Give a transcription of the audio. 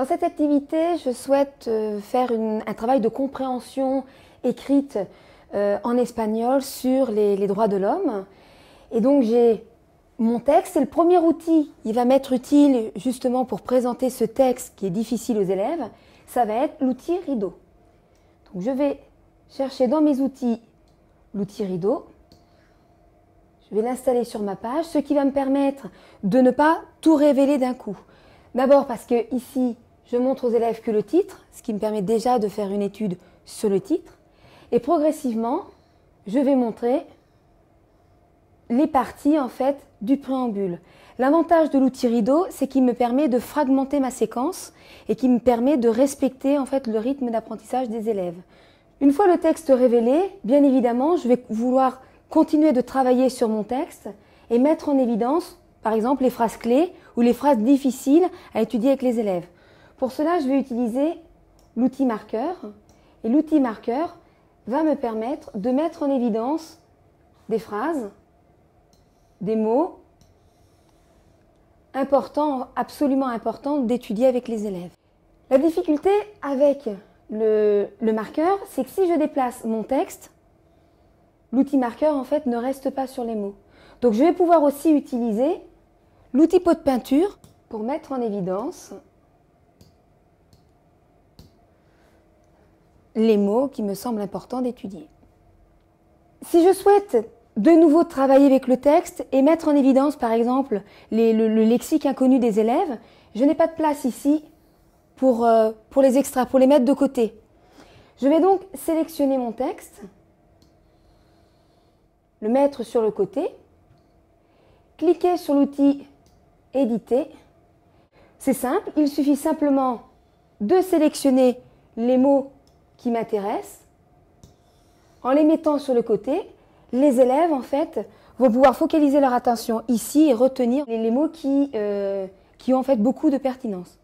Dans cette activité, je souhaite faire un travail de compréhension écrite en espagnol sur les droits de l'homme. Et donc j'ai mon texte, c'est le premier outil. Il va m'être utile justement pour présenter ce texte qui est difficile aux élèves. Ça va être l'outil rideau. Donc je vais chercher dans mes outils l'outil rideau. Je vais l'installer sur ma page, ce qui va me permettre de ne pas tout révéler d'un coup. D'abord parce que ici, je montre aux élèves que le titre, ce qui me permet déjà de faire une étude sur le titre. Et progressivement, je vais montrer les parties en fait du préambule. L'avantage de l'outil rideau, c'est qu'il me permet de fragmenter ma séquence et qui me permet de respecter en fait le rythme d'apprentissage des élèves. Une fois le texte révélé, bien évidemment, je vais vouloir continuer de travailler sur mon texte et mettre en évidence, par exemple, les phrases clés ou les phrases difficiles à étudier avec les élèves. Pour cela, je vais utiliser l'outil marqueur. Et l'outil marqueur va me permettre de mettre en évidence des phrases, des mots importants, absolument importants d'étudier avec les élèves. La difficulté avec le marqueur, c'est que si je déplace mon texte, l'outil marqueur en fait ne reste pas sur les mots. Donc je vais pouvoir aussi utiliser l'outil pot de peinture pour mettre en évidence les mots qui me semblent importants d'étudier. Si je souhaite de nouveau travailler avec le texte et mettre en évidence par exemple le lexique inconnu des élèves, je n'ai pas de place ici pour les extras, pour les mettre de côté. Je vais donc sélectionner mon texte, le mettre sur le côté, cliquer sur l'outil éditer. C'est simple, il suffit simplement de sélectionner les mots qui m'intéressent. En les mettant sur le côté, les élèves en fait vont pouvoir focaliser leur attention ici et retenir les mots qui ont en fait beaucoup de pertinence.